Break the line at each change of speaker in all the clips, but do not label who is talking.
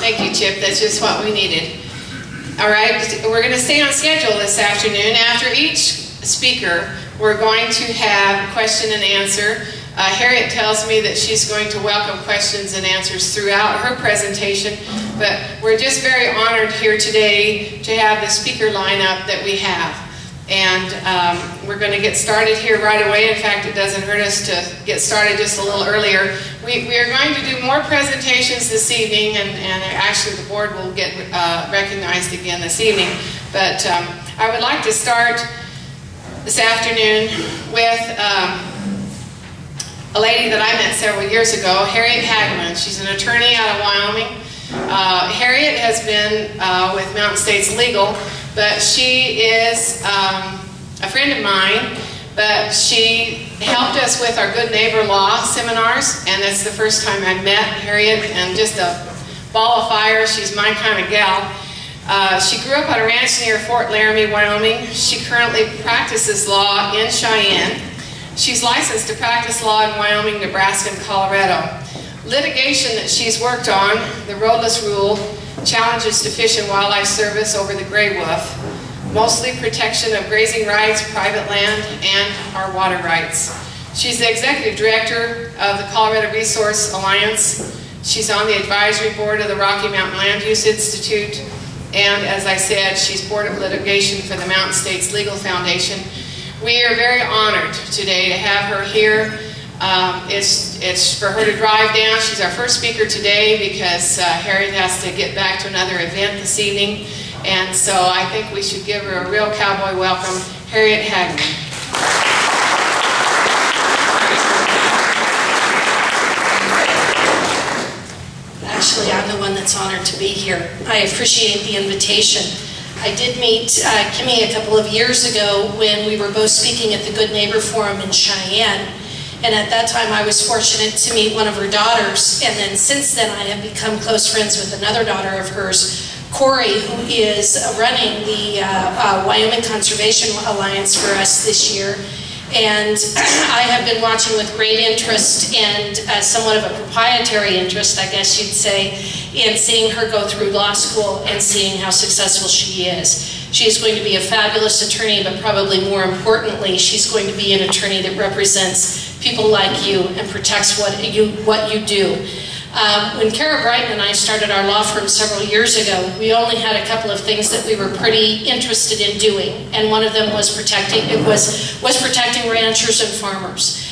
Thank you, Chip. That's just what we needed. All right, we're going to stay on schedule this afternoon. After each speaker, we're going to have question and answer. Harriet tells me that she's going to welcome questions and answers throughout her presentation, but we're just very honored here today to have the speaker lineup that we have. And we're going to get started here right away. In fact, it doesn't hurt us to get started just a little earlier. We are going to do more presentations this evening, and actually the board will get recognized again this evening. But I would like to start this afternoon with a lady that I met several years ago, Harriet Hageman. She's an attorney out of Wyoming. Harriet has been with Mountain States Legal, but she is a friend of mine, but she helped us with our Good Neighbor Law seminars, and that's the first time I met Harriet, and just a ball of fire. She's my kind of gal. She grew up on a ranch near Fort Laramie, Wyoming. She currently practices law in Cheyenne. She's licensed to practice law in Wyoming, Nebraska, and Colorado. Litigation that she's worked on, the roadless rule, challenges to Fish and Wildlife Service over the gray wolf, mostly protection of grazing rights, private land, and our water rights. She's the executive director of the Colorado Resource Alliance. She's on the advisory board of the Rocky Mountain Land Use Institute, and as I said, she's board of litigation for the Mountain States Legal Foundation. We are very honored today to have her here. It's for her to drive down. She's our first speaker today because Harriet has to get back to another event this evening. And so I think we should give her a real cowboy welcome, Harriet Hageman.
Actually, I'm the one that's honored to be here. I appreciate the invitation. I did meet Kimmy a couple of years ago when we were both speaking at the Good Neighbor Forum in Cheyenne. And at that time, I was fortunate to meet one of her daughters. And then since then, I have become close friends with another daughter of hers, Corey, who is running the Wyoming Conservation Alliance for us this year. And I have been watching with great interest and somewhat of a proprietary interest, I guess you'd say, in seeing her go through law school and seeing how successful she is. She is going to be a fabulous attorney, but probably more importantly, she's going to be an attorney that represents people like you and protects what you do. When Kara Brighton and I started our law firm several years ago, we only had a couple of things that we were pretty interested in doing, and one of them was protecting ranchers and farmers.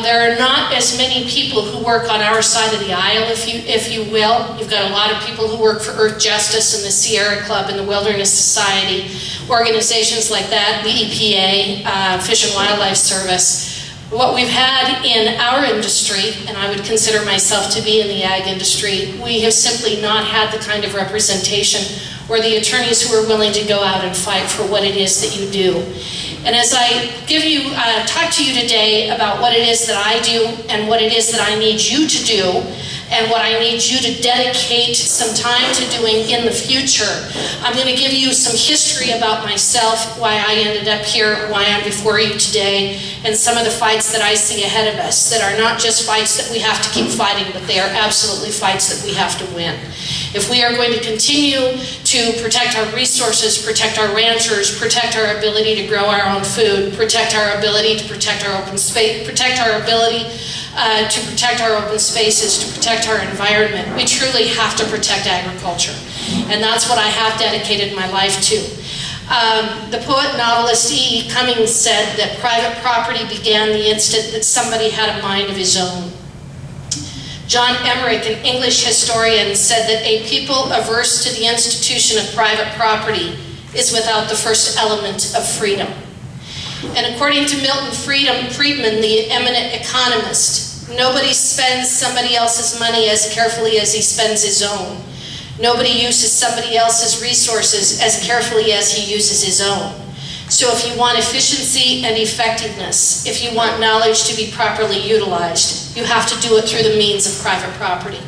There are not as many people who work on our side of the aisle, if you will. You've got a lot of people who work for Earth Justice and the Sierra Club and the Wilderness Society, organizations like that, the EPA, Fish and Wildlife Service. What we've had in our industry, and I would consider myself to be in the ag industry, we have simply not had the kind of representation or the attorneys who are willing to go out and fight for what it is that you do. And as I talk to you today about what it is that I do and what it is that I need you to do and what I need you to dedicate some time to doing in the future, I'm going to give you some history about myself, why I ended up here, why I'm before you today, and some of the fights that I see ahead of us that are not just fights that we have to keep fighting, but they are absolutely fights that we have to win. If we are going to continue to protect our resources, protect our ranchers, protect our ability to grow our own food, protect our ability to protect our open space, protect our ability to protect our open spaces, to protect our environment, we truly have to protect agriculture. And that's what I have dedicated my life to. The poet-novelist E.E. Cummings said that private property began the instant that somebody had a mind of his own. John Emmerich, an English historian, said that a people averse to the institution of private property is without the first element of freedom. And according to Milton Friedman, the eminent economist, nobody spends somebody else's money as carefully as he spends his own. Nobody uses somebody else's resources as carefully as he uses his own. So if you want efficiency and effectiveness, if you want knowledge to be properly utilized, you have to do it through the means of private property.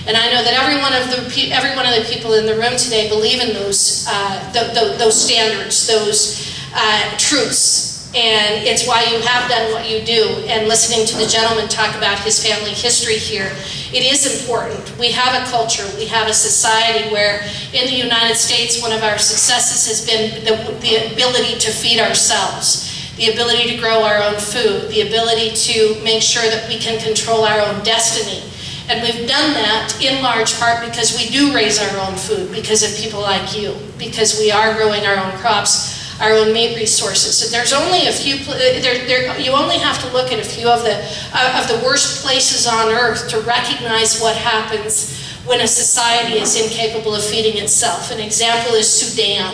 And I know that every one of the people in the room today believe in those standards, those truths. And it's why you have done what you do. And listening to the gentleman talk about his family history here, it is important. We have a culture, we have a society where in the United States, one of our successes has been the ability to feed ourselves, the ability to grow our own food, the ability to make sure that we can control our own destiny. And we've done that in large part because we do raise our own food, because of people like you, because we are growing our own crops, our own meat resources. So there's only a few, you only have to look at a few of the worst places on earth to recognize what happens when a society is incapable of feeding itself. An example is Sudan.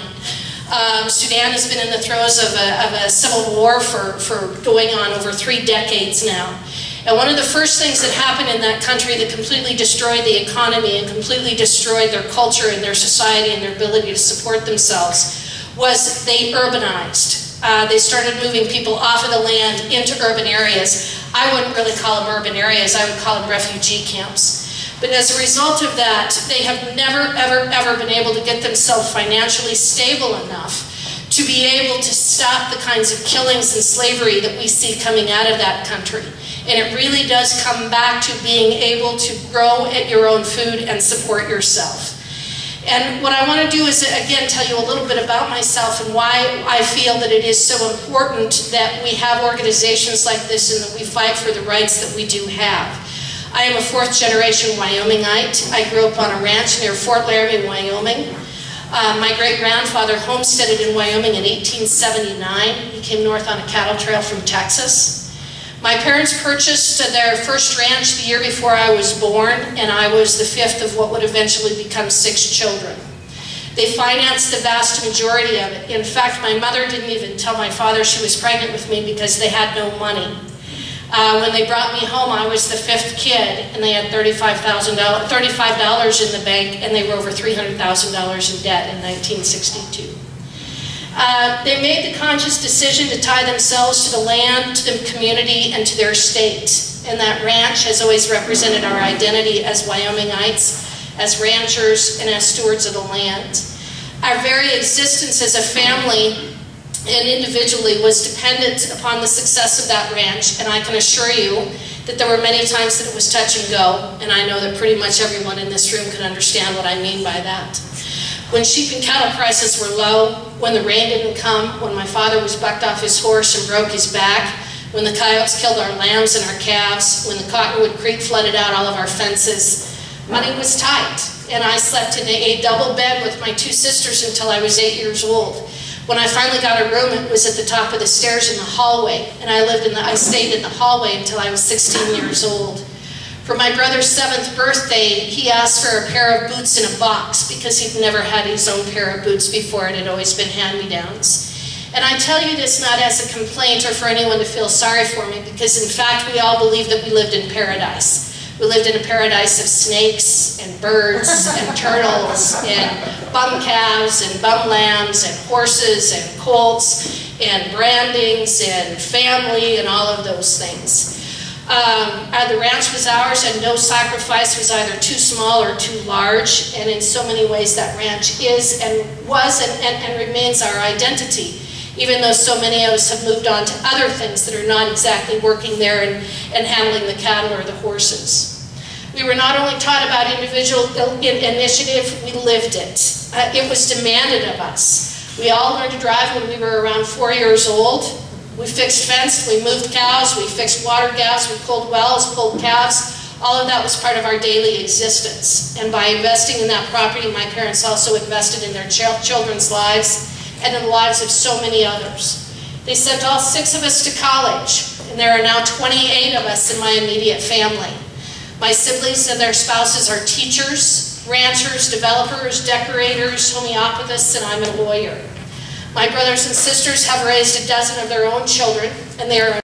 Sudan has been in the throes of a civil war for going on over 3 decades now. And one of the first things that happened in that country that completely destroyed the economy and completely destroyed their culture and their society and their ability to support themselves was they urbanized. They started moving people off of the land into urban areas. I wouldn't really call them urban areas, I would call them refugee camps. But as a result of that, they have never, ever, ever been able to get themselves financially stable enough to be able to stop the kinds of killings and slavery that we see coming out of that country. And it really does come back to being able to grow at your own food and support yourself. And what I want to do is, again, tell you a little bit about myself and why I feel that it is so important that we have organizations like this and that we fight for the rights that we do have. I am a 4th generation Wyomingite. I grew up on a ranch near Fort Laramie, Wyoming. My great-grandfather homesteaded in Wyoming in 1879. He came north on a cattle trail from Texas. My parents purchased their first ranch the year before I was born, and I was the 5th of what would eventually become 6 children. They financed the vast majority of it. In fact, my mother didn't even tell my father she was pregnant with me because they had no money. When they brought me home, I was the 5th kid, and they had $35 in the bank, and they were over $300,000 in debt in 1962. They made the conscious decision to tie themselves to the land, to the community, and to their state. And that ranch has always represented our identity as Wyomingites, as ranchers, and as stewards of the land. Our very existence as a family and individually was dependent upon the success of that ranch, and I can assure you that there were many times that it was touch and go, and I know that pretty much everyone in this room can understand what I mean by that. When sheep and cattle prices were low, when the rain didn't come, when my father was bucked off his horse and broke his back, when the coyotes killed our lambs and our calves, when the Cottonwood Creek flooded out all of our fences, money was tight, and I slept in a double bed with my 2 sisters until I was 8 years old. When I finally got a room, it was at the top of the stairs in the hallway, and I stayed in the hallway until I was 16 years old. For my brother's 7th birthday, he asked for a pair of boots in a box because he'd never had his own pair of boots before. It had always been hand-me-downs. And I tell you this not as a complaint or for anyone to feel sorry for me, because in fact we all believe that we lived in paradise. We lived in a paradise of snakes and birds and turtles and bum calves and bum lambs and horses and colts and brandings and family and all of those things. The ranch was ours, and no sacrifice was either too small or too large, and in so many ways that ranch is and was and remains our identity, even though so many of us have moved on to other things that are not exactly working there and handling the cattle or the horses. We were not only taught about individual initiative, we lived it. It was demanded of us. We all learned to drive when we were around 4 years old. We fixed fence, we moved cows, we fixed water gaps, we pulled wells, pulled calves. All of that was part of our daily existence. And by investing in that property, my parents also invested in their children's lives and in the lives of so many others. They sent all 6 of us to college, and there are now 28 of us in my immediate family. My siblings and their spouses are teachers, ranchers, developers, decorators, homeopathists, and I'm a lawyer. My brothers and sisters have raised a dozen of their own children, and they are